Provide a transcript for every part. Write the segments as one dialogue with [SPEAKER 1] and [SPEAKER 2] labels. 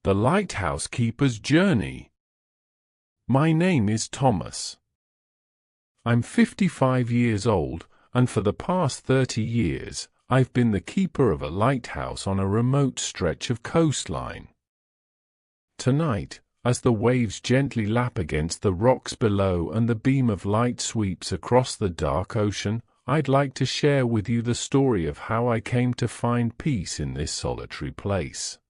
[SPEAKER 1] The Lighthouse Keeper's Journey. My name is Thomas. I'm 55 years old, and for the past 30 years, I've been the keeper of a lighthouse on a remote stretch of coastline. Tonight, as the waves gently lap against the rocks below and the beam of light sweeps across the dark ocean, I'd like to share with you the story of how I came to find peace in this solitary place.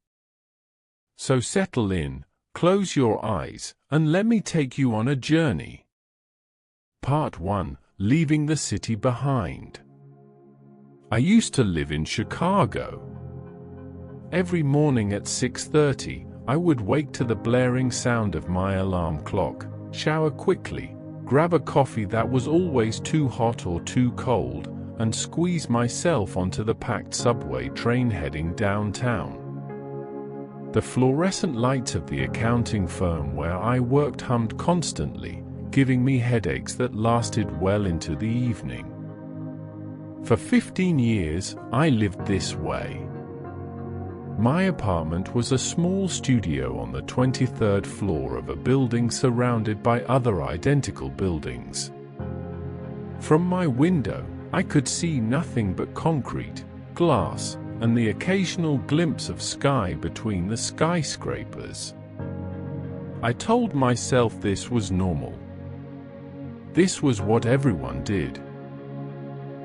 [SPEAKER 1] So settle in, close your eyes, and let me take you on a journey. Part 1. Leaving the city behind. I used to live in Chicago. Every morning at 6:30, I would wake to the blaring sound of my alarm clock, shower quickly, grab a coffee that was always too hot or too cold, and squeeze myself onto the packed subway train heading downtown. The fluorescent lights of the accounting firm where I worked hummed constantly, giving me headaches that lasted well into the evening. For 15 years, I lived this way. My apartment was a small studio on the 23rd floor of a building surrounded by other identical buildings. From my window, I could see nothing but concrete, glass, and the occasional glimpse of sky between the skyscrapers. I told myself this was normal. This was what everyone did.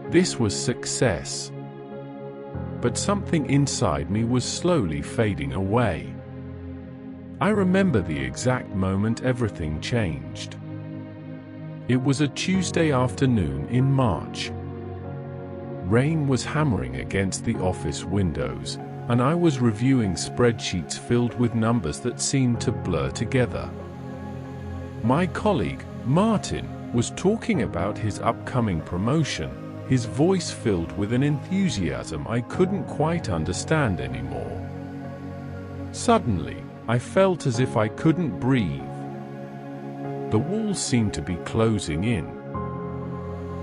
[SPEAKER 1] This was success. But something inside me was slowly fading away. I remember the exact moment everything changed. It was a Tuesday afternoon in March. Rain was hammering against the office windows, and I was reviewing spreadsheets filled with numbers that seemed to blur together. My colleague, Martin, was talking about his upcoming promotion, his voice filled with an enthusiasm I couldn't quite understand anymore. Suddenly, I felt as if I couldn't breathe. The walls seemed to be closing in.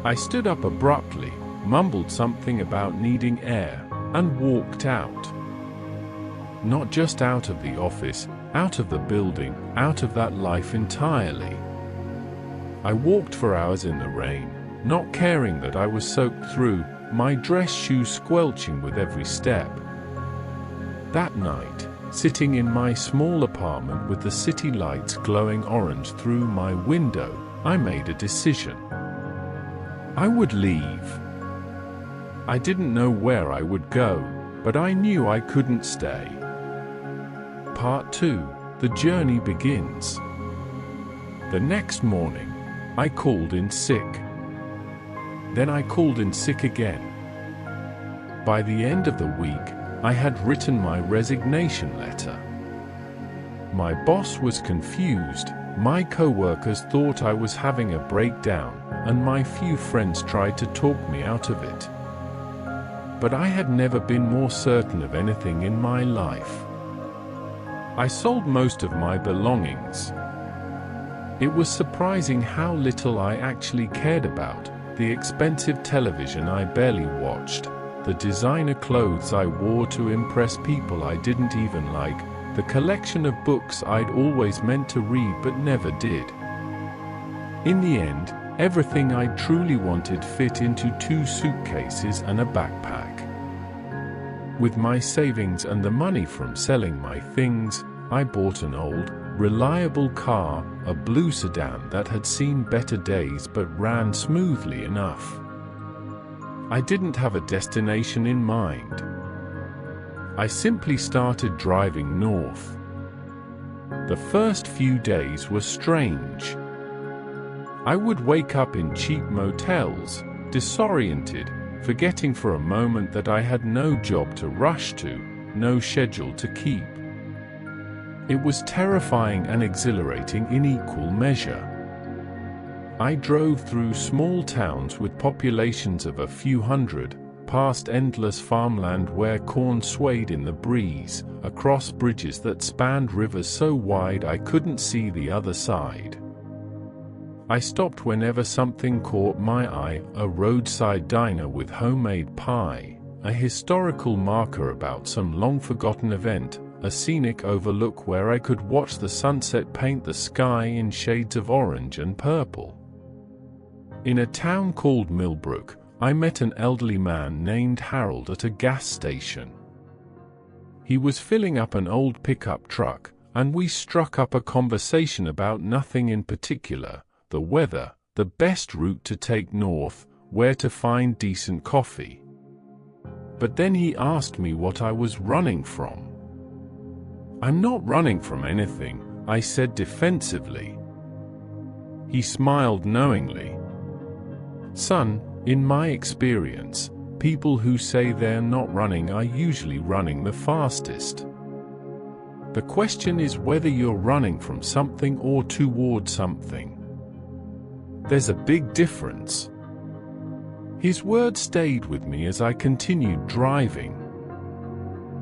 [SPEAKER 1] I stood up abruptly, mumbled something about needing air, and walked out. Not just out of the office, out of the building, out of that life entirely. I walked for hours in the rain, not caring that I was soaked through, my dress shoes squelching with every step. That night, sitting in my small apartment with the city lights glowing orange through my window, I made a decision. I would leave. I didn't know where I would go, but I knew I couldn't stay. Part 2. The journey begins. The next morning, I called in sick. Then I called in sick again. By the end of the week, I had written my resignation letter. My boss was confused, my co-workers thought I was having a breakdown, and my few friends tried to talk me out of it. But I had never been more certain of anything in my life. I sold most of my belongings. It was surprising how little I actually cared about, the expensive television I barely watched, the designer clothes I wore to impress people I didn't even like, the collection of books I'd always meant to read but never did. In the end, everything I truly wanted fit into 2 suitcases and a backpack. With my savings and the money from selling my things, I bought an old, reliable car, a blue sedan that had seen better days but ran smoothly enough. I didn't have a destination in mind. I simply started driving north. The first few days were strange. I would wake up in cheap motels, disoriented, forgetting for a moment that I had no job to rush to, no schedule to keep. It was terrifying and exhilarating in equal measure. I drove through small towns with populations of a few hundred, past endless farmland where corn swayed in the breeze, across bridges that spanned rivers so wide I couldn't see the other side. I stopped whenever something caught my eye, a roadside diner with homemade pie, a historical marker about some long-forgotten event, a scenic overlook where I could watch the sunset paint the sky in shades of orange and purple. In a town called Millbrook, I met an elderly man named Harold at a gas station. He was filling up an old pickup truck, and we struck up a conversation about nothing in particular: the weather, the best route to take north, where to find decent coffee. But then he asked me what I was running from. "I'm not running from anything," I said defensively. He smiled knowingly. "Son, in my experience, people who say they're not running are usually running the fastest. The question is whether you're running from something or toward something. There's a big difference." His words stayed with me as I continued driving.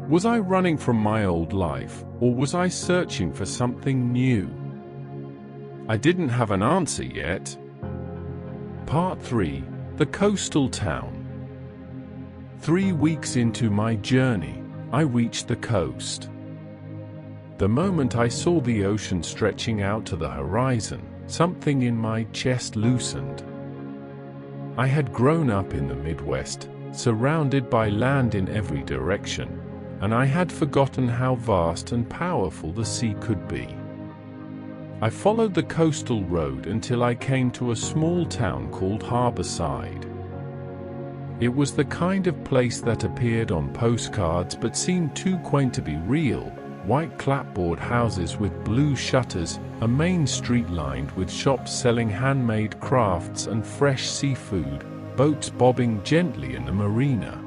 [SPEAKER 1] Was I running from my old life, or was I searching for something new? I didn't have an answer yet. Part 3: The Coastal Town. 3 weeks into my journey, I reached the coast. The moment I saw the ocean stretching out to the horizon, something in my chest loosened. I had grown up in the Midwest, surrounded by land in every direction, and I had forgotten how vast and powerful the sea could be. I followed the coastal road until I came to a small town called Harborside. It was the kind of place that appeared on postcards but seemed too quaint to be real: white clapboard houses with blue shutters, a main street lined with shops selling handmade crafts and fresh seafood, boats bobbing gently in the marina.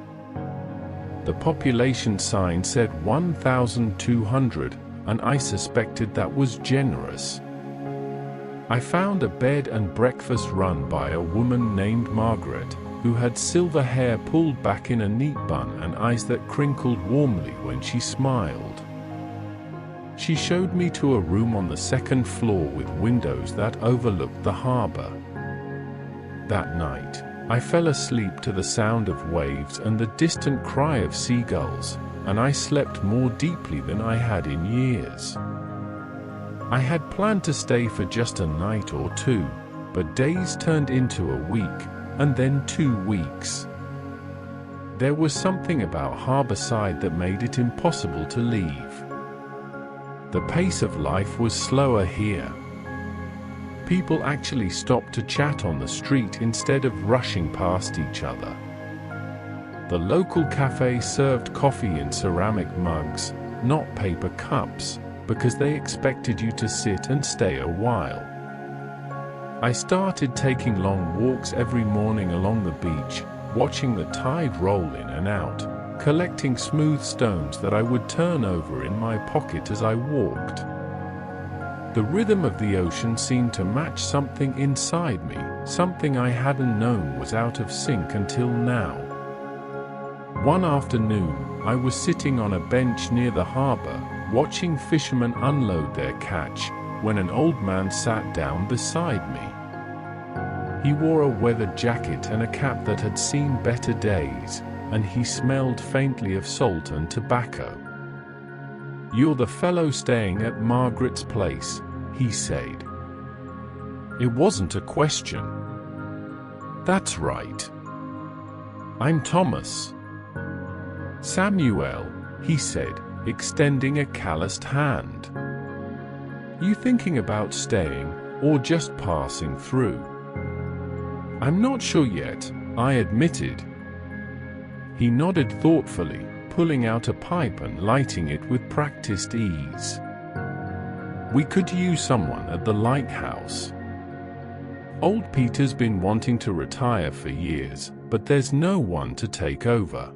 [SPEAKER 1] The population sign said 1,200, and I suspected that was generous. I found a bed and breakfast run by a woman named Margaret, who had silver hair pulled back in a neat bun and eyes that crinkled warmly when she smiled. She showed me to a room on the second floor with windows that overlooked the harbor. That night, I fell asleep to the sound of waves and the distant cry of seagulls, and I slept more deeply than I had in years. I had planned to stay for just a night or two, but days turned into a week, and then 2 weeks. There was something about Harborside that made it impossible to leave. The pace of life was slower here. People actually stopped to chat on the street instead of rushing past each other. The local cafe served coffee in ceramic mugs, not paper cups, because they expected you to sit and stay a while. I started taking long walks every morning along the beach, watching the tide roll in and out, collecting smooth stones that I would turn over in my pocket as I walked. The rhythm of the ocean seemed to match something inside me, something I hadn't known was out of sync until now. One afternoon, I was sitting on a bench near the harbor, watching fishermen unload their catch, when an old man sat down beside me. He wore a weather jacket and a cap that had seen better days, and he smelled faintly of salt and tobacco. "You're the fellow staying at Margaret's place," he said. It wasn't a question. "That's right. I'm Thomas." "Samuel," he said, extending a calloused hand. "You thinking about staying, or just passing through?" "I'm not sure yet," I admitted. He nodded thoughtfully, pulling out a pipe and lighting it with practiced ease. "We could use someone at the Lighthouse. Old Peter's been wanting to retire for years, but there's no one to take over.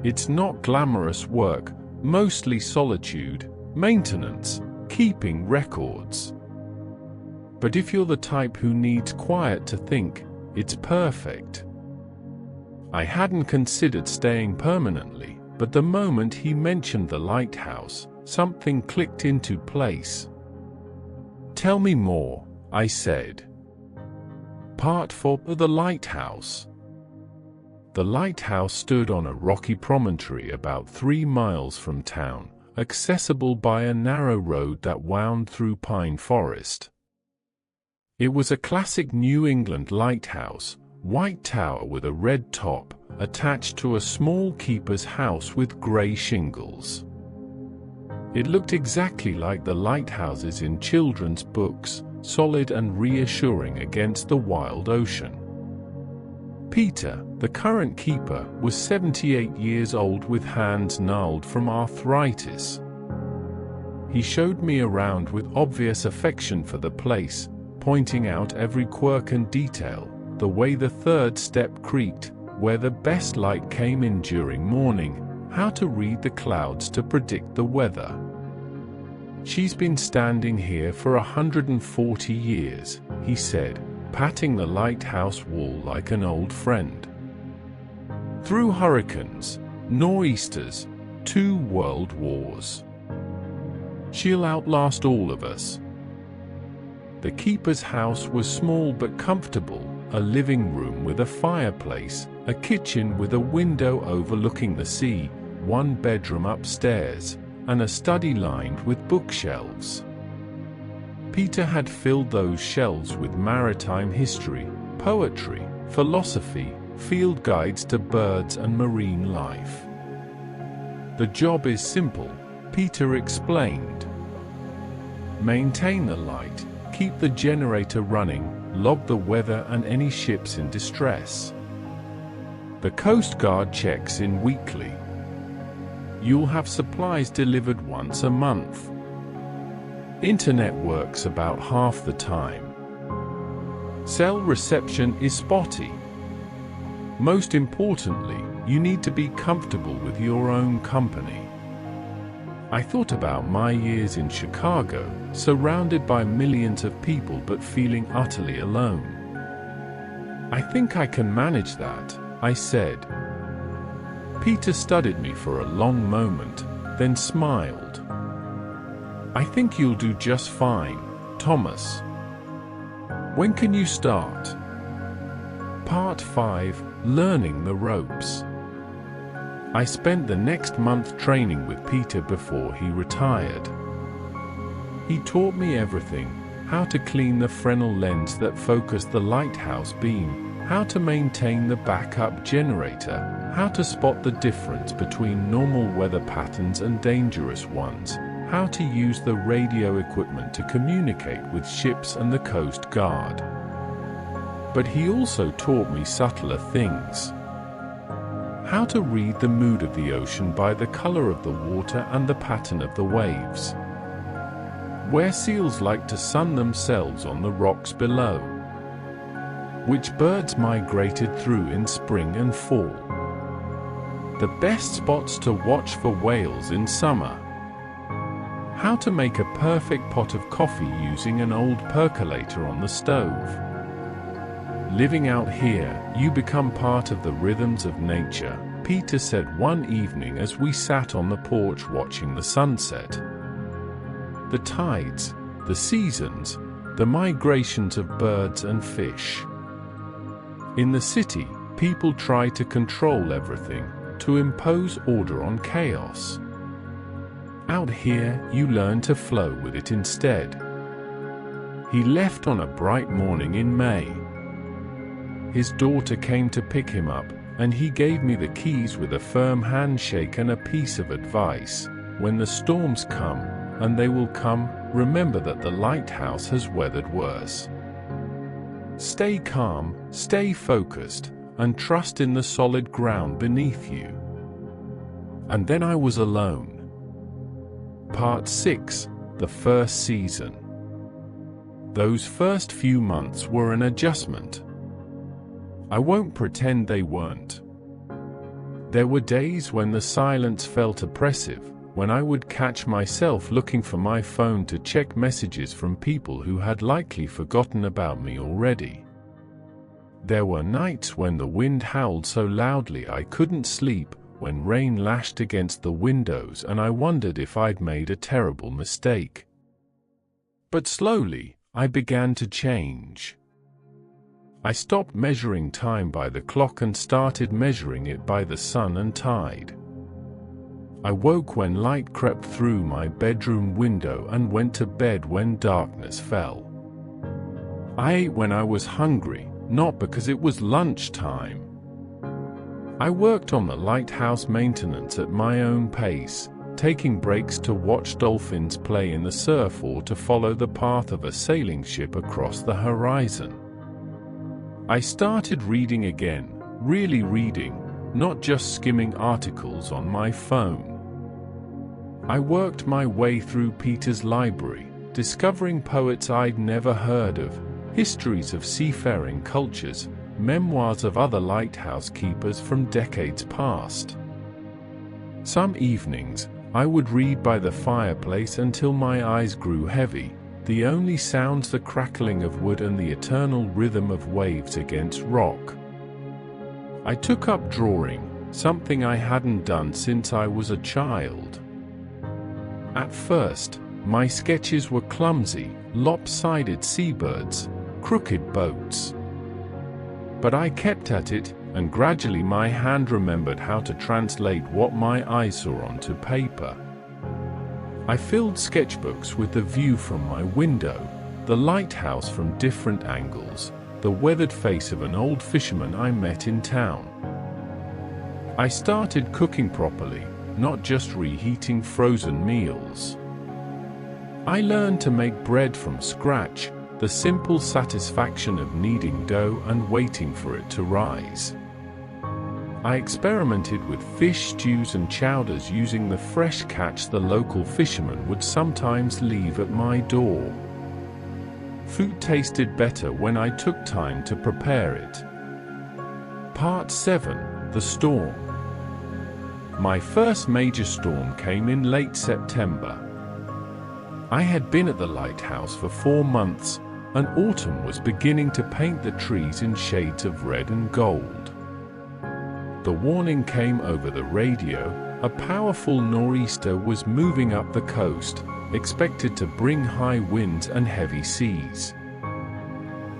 [SPEAKER 1] It's not glamorous work, mostly solitude, maintenance, keeping records. But if you're the type who needs quiet to think, it's perfect." I hadn't considered staying permanently, but the moment he mentioned the Lighthouse, something clicked into place. "Tell me more," I said. Part 4: The Lighthouse. The lighthouse stood on a rocky promontory about 3 miles from town, accessible by a narrow road that wound through pine forest. It was a classic New England lighthouse, white tower with a red top, attached to a small keeper's house with grey shingles. It looked exactly like the lighthouses in children's books, solid and reassuring against the wild ocean. Peter, the current keeper, was 78 years old with hands gnarled from arthritis. He showed me around with obvious affection for the place, pointing out every quirk and detail, the way the third step creaked, where the best light came in during morning, how to read the clouds to predict the weather. "She's been standing here for 140 years, he said, patting the lighthouse wall like an old friend. "Through hurricanes, nor'easters, 2 world wars. She'll outlast all of us." The keeper's house was small but comfortable, a living room with a fireplace, a kitchen with a window overlooking the sea, 1 bedroom upstairs, and a study lined with bookshelves. Peter had filled those shelves with maritime history, poetry, philosophy, field guides to birds and marine life. "The job is simple," Peter explained. "Maintain the light, keep the generator running, log the weather and any ships in distress. The Coast Guard checks in weekly. You'll have supplies delivered once a month. Internet works about half the time. Cell reception is spotty. Most importantly, you need to be comfortable with your own company." I thought about my years in Chicago, surrounded by millions of people but feeling utterly alone. "I think I can manage that," I said. Peter studied me for a long moment, then smiled. "I think you'll do just fine, Thomas. When can you start?" Part 5, Learning the Ropes. I spent the next month training with Peter before he retired. He taught me everything: how to clean the Fresnel lens that focused the lighthouse beam, how to maintain the backup generator, how to spot the difference between normal weather patterns and dangerous ones, how to use the radio equipment to communicate with ships and the Coast Guard. But he also taught me subtler things. How to read the mood of the ocean by the color of the water and the pattern of the waves. Where seals like to sun themselves on the rocks below. Which birds migrated through in spring and fall. The best spots to watch for whales in summer. How to make a perfect pot of coffee using an old percolator on the stove. "Living out here, you become part of the rhythms of nature," Peter said one evening as we sat on the porch watching the sunset. The tides, the seasons, the migrations of birds and fish. In the city, people try to control everything, to impose order on chaos. Out here, you learn to flow with it instead. He left on a bright morning in May. His daughter came to pick him up, and he gave me the keys with a firm handshake and a piece of advice: when the storms come, and they will come, remember that the lighthouse has weathered worse. Stay calm, stay focused, and trust in the solid ground beneath you. And then I was alone. Part 6, The First Season. Those first few months were an adjustment. I won't pretend they weren't. There were days when the silence felt oppressive, when I would catch myself looking for my phone to check messages from people who had likely forgotten about me already. There were nights when the wind howled so loudly I couldn't sleep, when rain lashed against the windows and I wondered if I'd made a terrible mistake. But slowly, I began to change. I stopped measuring time by the clock and started measuring it by the sun and tide. I woke when light crept through my bedroom window and went to bed when darkness fell. I ate when I was hungry, not because it was lunchtime. I worked on the lighthouse maintenance at my own pace, taking breaks to watch dolphins play in the surf or to follow the path of a sailing ship across the horizon. I started reading again, really reading, not just skimming articles on my phone. I worked my way through Peter's library, discovering poets I'd never heard of, histories of seafaring cultures, memoirs of other lighthouse keepers from decades past. Some evenings, I would read by the fireplace until my eyes grew heavy, the only sounds the crackling of wood and the eternal rhythm of waves against rock. I took up drawing, something I hadn't done since I was a child. At first, my sketches were clumsy, lopsided seabirds, crooked boats. But I kept at it, and gradually my hand remembered how to translate what my eyes saw onto paper. I filled sketchbooks with the view from my window, the lighthouse from different angles, the weathered face of an old fisherman I met in town. I started cooking properly, not just reheating frozen meals. I learned to make bread from scratch, the simple satisfaction of kneading dough and waiting for it to rise. I experimented with fish stews and chowders using the fresh catch the local fishermen would sometimes leave at my door. Food tasted better when I took time to prepare it. Part 7: The Storm. My first major storm came in late September. I had been at the lighthouse for 4 months, and autumn was beginning to paint the trees in shades of red and gold. The warning came over the radio: a powerful nor'easter was moving up the coast, expected to bring high winds and heavy seas.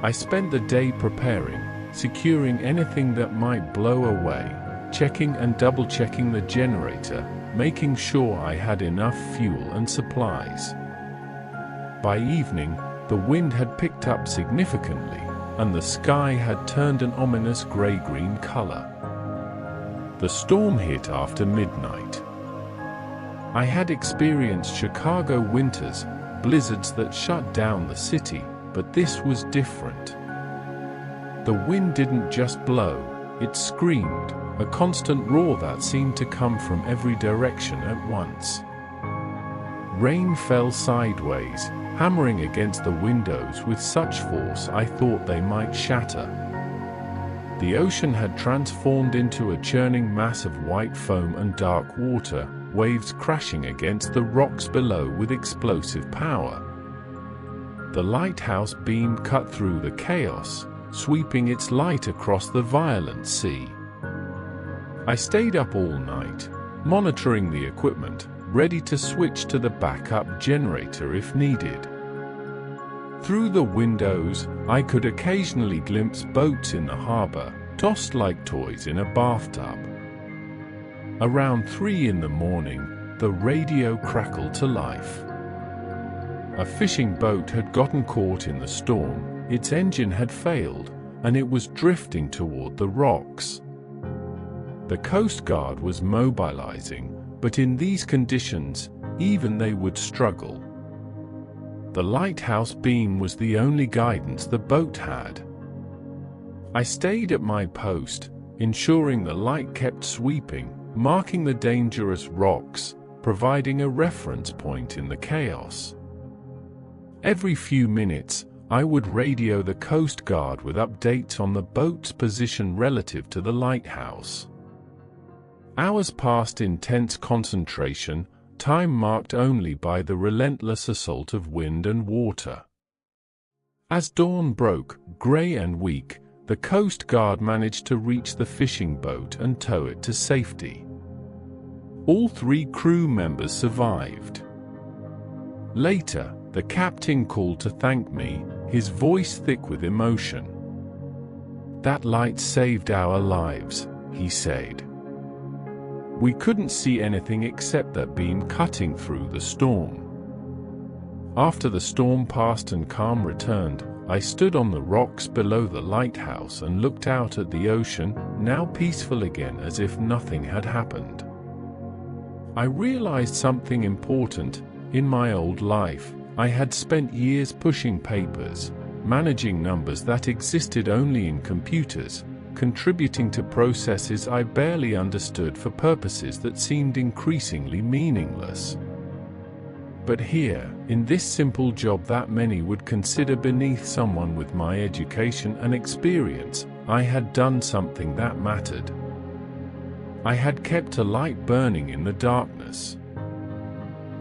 [SPEAKER 1] I spent the day preparing, securing anything that might blow away, checking and double-checking the generator, making sure I had enough fuel and supplies. By evening, the wind had picked up significantly, and the sky had turned an ominous gray-green color. The storm hit after midnight. I had experienced Chicago winters, blizzards that shut down the city, but this was different. The wind didn't just blow, it screamed, a constant roar that seemed to come from every direction at once. Rain fell sideways, hammering against the windows with such force I thought they might shatter. The ocean had transformed into a churning mass of white foam and dark water, waves crashing against the rocks below with explosive power. The lighthouse beam cut through the chaos, sweeping its light across the violent sea. I stayed up all night, monitoring the equipment, ready to switch to the backup generator if needed. Through the windows, I could occasionally glimpse boats in the harbor, tossed like toys in a bathtub. Around 3 in the morning, the radio crackled to life. A fishing boat had gotten caught in the storm, its engine had failed, and it was drifting toward the rocks. The Coast Guard was mobilizing, but in these conditions, even they would struggle. The lighthouse beam was the only guidance the boat had. I stayed at my post, ensuring the light kept sweeping, marking the dangerous rocks, providing a reference point in the chaos. Every few minutes, I would radio the Coast Guard with updates on the boat's position relative to the lighthouse. Hours passed in tense concentration, time marked only by the relentless assault of wind and water. As dawn broke, gray and weak, the Coast Guard managed to reach the fishing boat and tow it to safety. All 3 crew members survived. Later, the captain called to thank me, his voice thick with emotion. "That light saved our lives," he said. We couldn't see anything except that beam cutting through the storm. After the storm passed and calm returned, I stood on the rocks below the lighthouse and looked out at the ocean, now peaceful again as if nothing had happened. I realized something important. In my old life, I had spent years pushing papers, managing numbers that existed only in computers, contributing to processes I barely understood for purposes that seemed increasingly meaningless. But here, in this simple job that many would consider beneath someone with my education and experience, I had done something that mattered. I had kept a light burning in the darkness.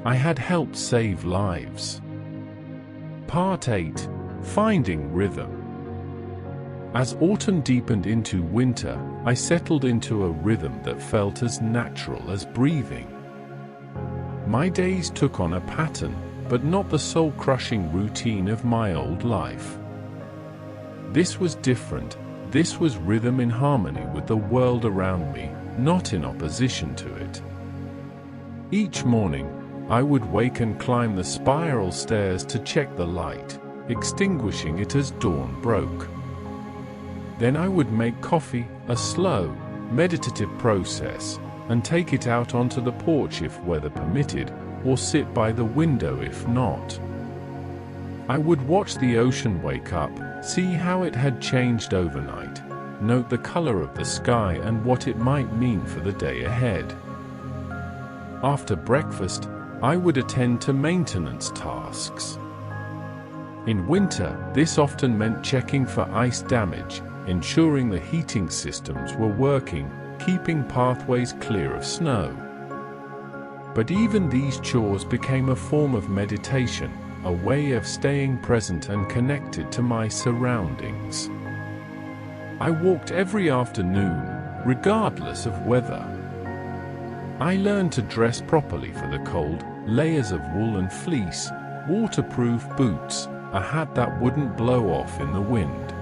[SPEAKER 1] I had helped save lives. Part 8. Finding Rhythm. As autumn deepened into winter, I settled into a rhythm that felt as natural as breathing. My days took on a pattern, but not the soul-crushing routine of my old life. This was different. This was rhythm in harmony with the world around me, not in opposition to it. Each morning, I would wake and climb the spiral stairs to check the light, extinguishing it as dawn broke. Then I would make coffee, a slow, meditative process, and take it out onto the porch if weather permitted, or sit by the window if not. I would watch the ocean wake up, see how it had changed overnight, note the color of the sky and what it might mean for the day ahead. After breakfast, I would attend to maintenance tasks. In winter, this often meant checking for ice damage, ensuring the heating systems were working, keeping pathways clear of snow. But even these chores became a form of meditation, a way of staying present and connected to my surroundings. I walked every afternoon, regardless of weather. I learned to dress properly for the cold, layers of wool and fleece, waterproof boots, a hat that wouldn't blow off in the wind.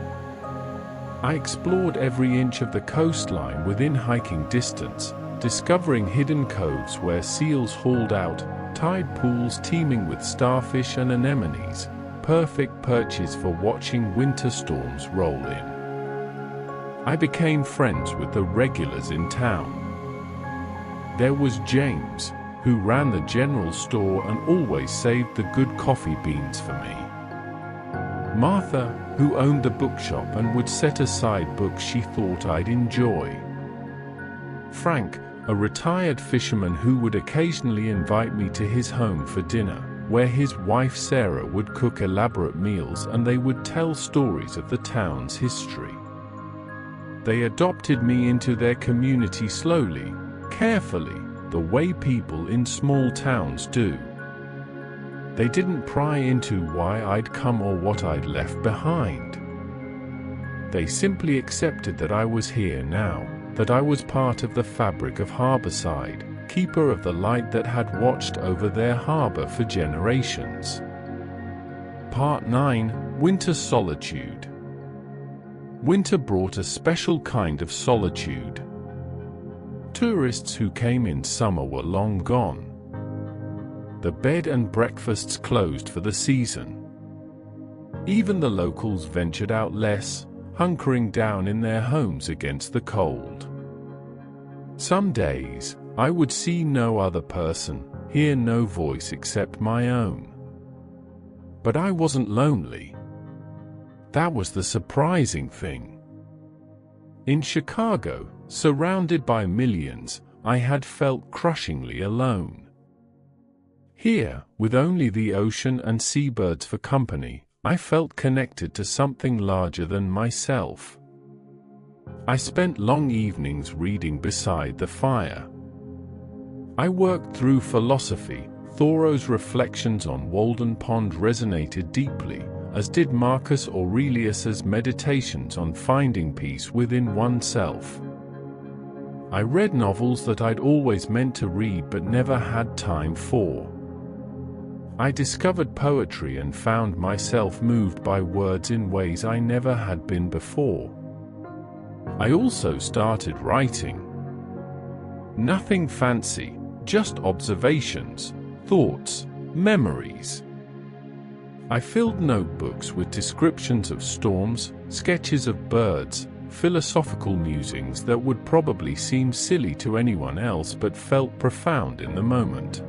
[SPEAKER 1] I explored every inch of the coastline within hiking distance, discovering hidden coves where seals hauled out, tide pools teeming with starfish and anemones, perfect perches for watching winter storms roll in. I became friends with the regulars in town. There was James, who ran the general store and always saved the good coffee beans for me. Martha, who owned the bookshop and would set aside books she thought I'd enjoy. Frank, a retired fisherman who would occasionally invite me to his home for dinner, where his wife Sarah would cook elaborate meals and they would tell stories of the town's history. They adopted me into their community slowly, carefully, the way people in small towns do. They didn't pry into why I'd come or what I'd left behind. They simply accepted that I was here now, that I was part of the fabric of Harborside, keeper of the light that had watched over their harbor for generations. Part 9. Winter Solitude. Winter brought a special kind of solitude. Tourists who came in summer were long gone. The bed and breakfasts closed for the season. Even the locals ventured out less, hunkering down in their homes against the cold. Some days, I would see no other person, hear no voice except my own. But I wasn't lonely. That was the surprising thing. In Chicago, surrounded by millions, I had felt crushingly alone. Here, with only the ocean and seabirds for company, I felt connected to something larger than myself. I spent long evenings reading beside the fire. I worked through philosophy. Thoreau's reflections on Walden Pond resonated deeply, as did Marcus Aurelius's meditations on finding peace within oneself. I read novels that I'd always meant to read but never had time for. I discovered poetry and found myself moved by words in ways I never had been before. I also started writing. Nothing fancy, just observations, thoughts, memories. I filled notebooks with descriptions of storms, sketches of birds, philosophical musings that would probably seem silly to anyone else but felt profound in the moment.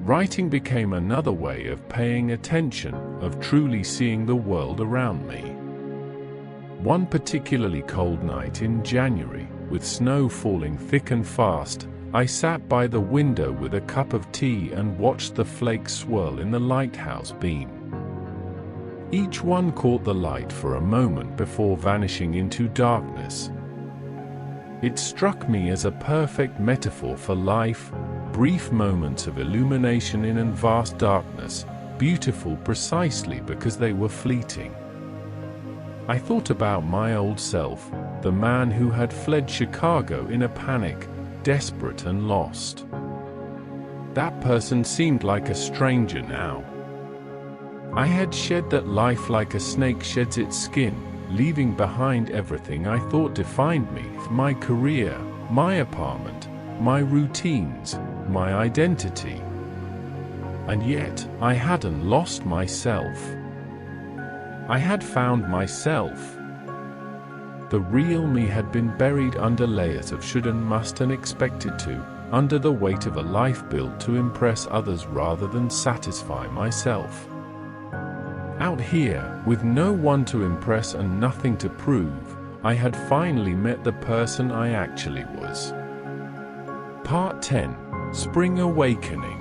[SPEAKER 1] Writing became another way of paying attention, of truly seeing the world around me. One particularly cold night in January, with snow falling thick and fast, I sat by the window with a cup of tea and watched the flakes swirl in the lighthouse beam. Each one caught the light for a moment before vanishing into darkness. It struck me as a perfect metaphor for life, brief moments of illumination in vast darkness, beautiful precisely because they were fleeting. I thought about my old self, the man who had fled Chicago in a panic, desperate and lost. That person seemed like a stranger now. I had shed that life like a snake sheds its skin, leaving behind everything I thought defined me, my career, my apartment, my routines, my identity. And yet, I hadn't lost myself. I had found myself. The real me had been buried under layers of should and must and expected to, under the weight of a life built to impress others rather than satisfy myself. Out here, with no one to impress and nothing to prove, I had finally met the person I actually was. Part 10. Spring Awakening.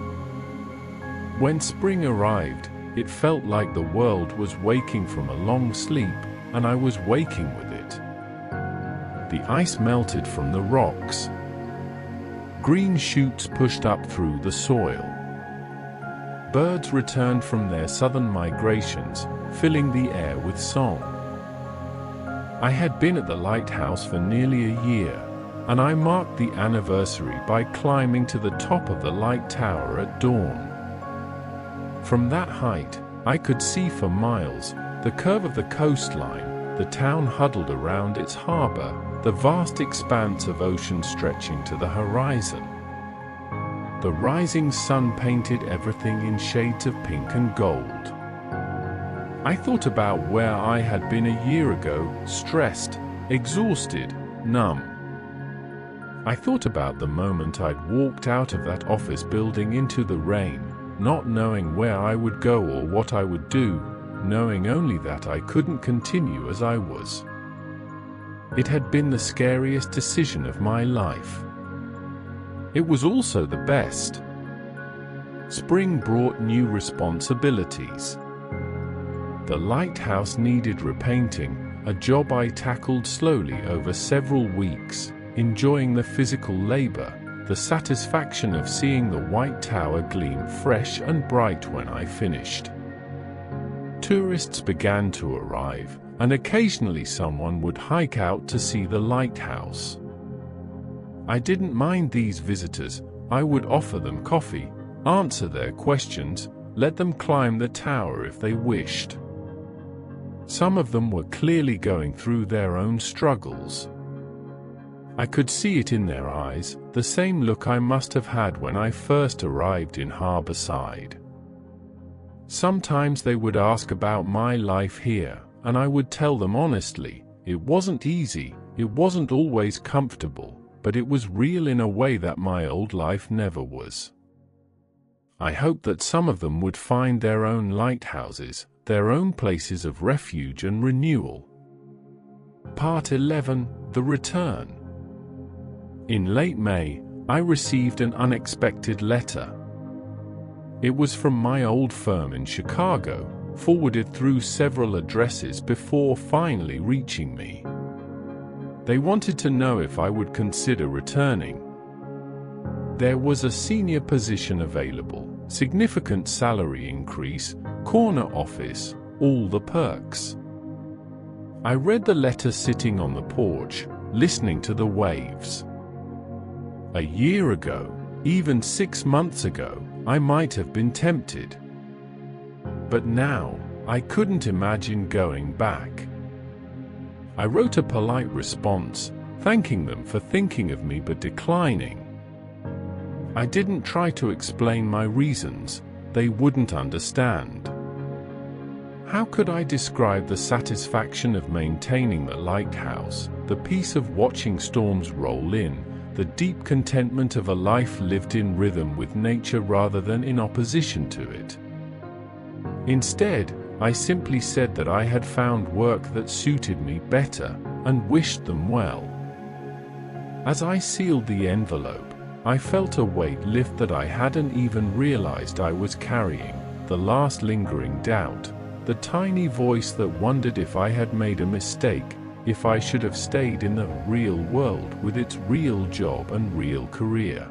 [SPEAKER 1] When spring arrived, it felt like the world was waking from a long sleep, and I was waking with it. The ice melted from the rocks. Green shoots pushed up through the soil. Birds returned from their southern migrations, filling the air with song. I had been at the lighthouse for nearly a year, and I marked the anniversary by climbing to the top of the light tower at dawn. From that height, I could see for miles the curve of the coastline, the town huddled around its harbor, the vast expanse of ocean stretching to the horizon. The rising sun painted everything in shades of pink and gold. I thought about where I had been a year ago, stressed, exhausted, numb. I thought about the moment I'd walked out of that office building into the rain, not knowing where I would go or what I would do, knowing only that I couldn't continue as I was. It had been the scariest decision of my life. It was also the best. Spring brought new responsibilities. The lighthouse needed repainting, a job I tackled slowly over several weeks, enjoying the physical labor, the satisfaction of seeing the white tower gleam fresh and bright when I finished. Tourists began to arrive, and occasionally someone would hike out to see the lighthouse. I didn't mind these visitors. I would offer them coffee, answer their questions, let them climb the tower if they wished. Some of them were clearly going through their own struggles. I could see it in their eyes, the same look I must have had when I first arrived in Harborside. Sometimes they would ask about my life here, and I would tell them honestly, it wasn't easy, it wasn't always comfortable, but it was real in a way that my old life never was. I hoped that some of them would find their own lighthouses, their own places of refuge and renewal. Part 11. The Return. In late May, I received an unexpected letter. It was from my old firm in Chicago, forwarded through several addresses before finally reaching me. They wanted to know if I would consider returning. There was a senior position available, significant salary increase, corner office, all the perks. I read the letter sitting on the porch, listening to the waves. A year ago, even 6 months ago, I might have been tempted. But now, I couldn't imagine going back. I wrote a polite response, thanking them for thinking of me but declining. I didn't try to explain my reasons, they wouldn't understand. How could I describe the satisfaction of maintaining the lighthouse, the peace of watching storms roll in, the deep contentment of a life lived in rhythm with nature rather than in opposition to it? Instead, I simply said that I had found work that suited me better, and wished them well. As I sealed the envelope, I felt a weight lift that I hadn't even realized I was carrying, the last lingering doubt, the tiny voice that wondered if I had made a mistake, if I should have stayed in the real world with its real job and real career.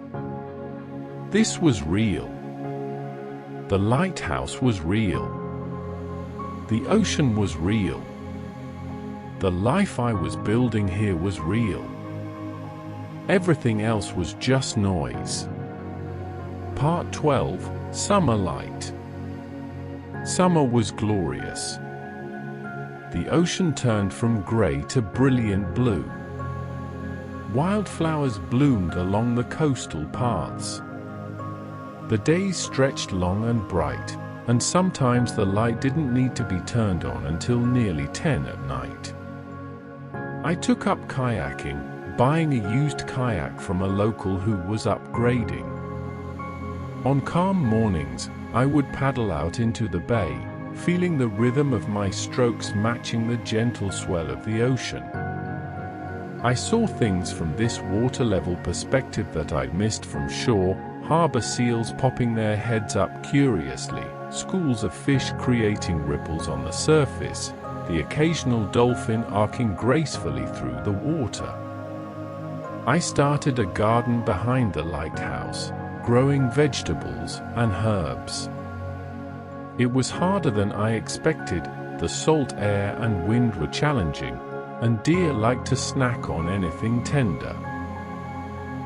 [SPEAKER 1] This was real. The lighthouse was real. The ocean was real. The life I was building here was real. Everything else was just noise. Part 12, Summer Light. Summer was glorious. The ocean turned from grey to brilliant blue. Wildflowers bloomed along the coastal paths. The days stretched long and bright, and sometimes the light didn't need to be turned on until nearly 10 at night. I took up kayaking, buying a used kayak from a local who was upgrading. On calm mornings, I would paddle out into the bay, feeling the rhythm of my strokes matching the gentle swell of the ocean. I saw things from this water-level perspective that I'd missed from shore: harbor seals popping their heads up curiously, schools of fish creating ripples on the surface, the occasional dolphin arcing gracefully through the water. I started a garden behind the lighthouse, growing vegetables and herbs. It was harder than I expected. The salt air and wind were challenging, and deer liked to snack on anything tender.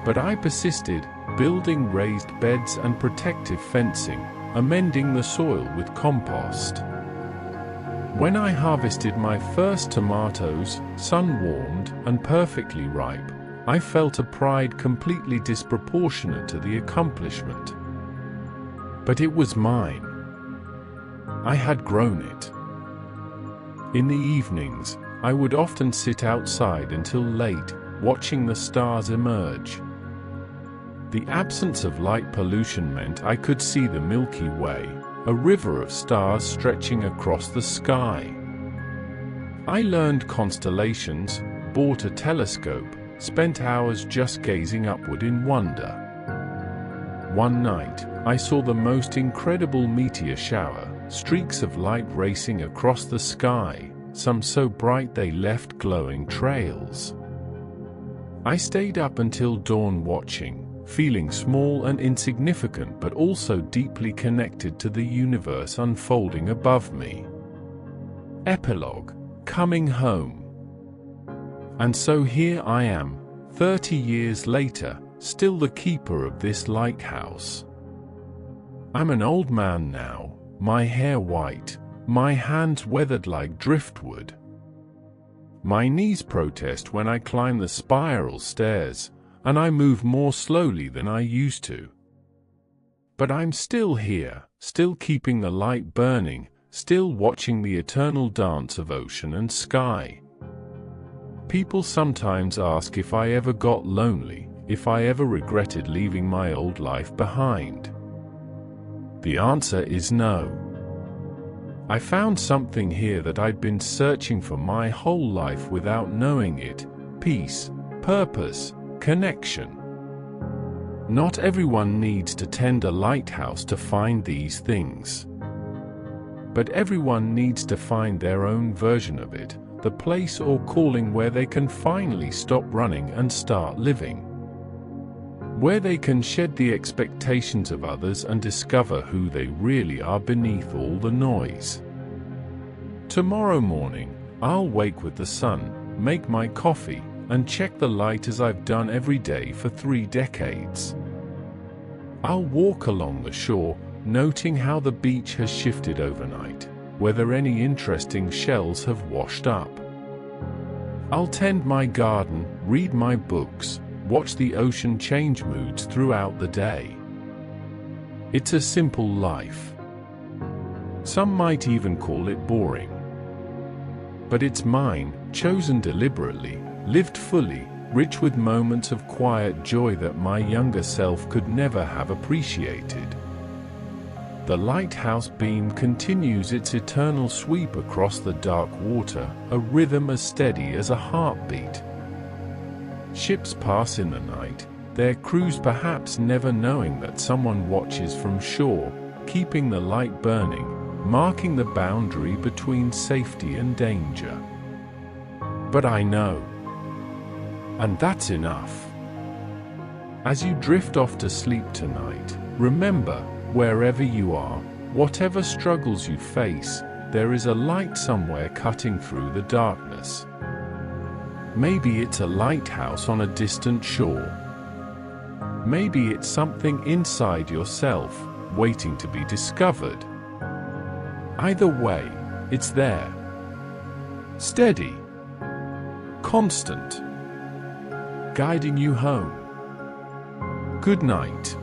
[SPEAKER 1] But I persisted, building raised beds and protective fencing, amending the soil with compost. When I harvested my first tomatoes, sun-warmed and perfectly ripe, I felt a pride completely disproportionate to the accomplishment. But it was mine. I had grown it. In the evenings, I would often sit outside until late, watching the stars emerge. The absence of light pollution meant I could see the Milky Way, a river of stars stretching across the sky. I learned constellations, bought a telescope, spent hours just gazing upward in wonder. One night, I saw the most incredible meteor shower, streaks of light racing across the sky, some so bright they left glowing trails. I stayed up until dawn watching, feeling small and insignificant but also deeply connected to the universe unfolding above me. Epilogue: Coming home. And so here I am, 30 years later, still the keeper of this lighthouse. I'm an old man now, my hair white, my hands weathered like driftwood. My knees protest when I climb the spiral stairs, and I move more slowly than I used to. But I'm still here, still keeping the light burning, still watching the eternal dance of ocean and sky. People sometimes ask if I ever got lonely, if I ever regretted leaving my old life behind. The answer is no. I found something here that I'd been searching for my whole life without knowing it: peace, purpose, connection. Not everyone needs to tend a lighthouse to find these things. But everyone needs to find their own version of it, the place or calling where they can finally stop running and start living. Where they can shed the expectations of others and discover who they really are beneath all the noise. Tomorrow morning, I'll wake with the sun, make my coffee, and check the light as I've done every day for 3 decades. I'll walk along the shore, noting how the beach has shifted overnight, whether any interesting shells have washed up. I'll tend my garden, read my books, watch the ocean change moods throughout the day. It's a simple life. Some might even call it boring. But it's mine, chosen deliberately, lived fully, rich with moments of quiet joy that my younger self could never have appreciated. The lighthouse beam continues its eternal sweep across the dark water, a rhythm as steady as a heartbeat. Ships pass in the night, their crews perhaps never knowing that someone watches from shore, keeping the light burning, marking the boundary between safety and danger. But I know. And that's enough. As you drift off to sleep tonight, remember, wherever you are, whatever struggles you face, there is a light somewhere cutting through the darkness. Maybe it's a lighthouse on a distant shore. Maybe it's something inside yourself, waiting to be discovered. Either way, it's there. Steady. Constant. Guiding you home. Good night.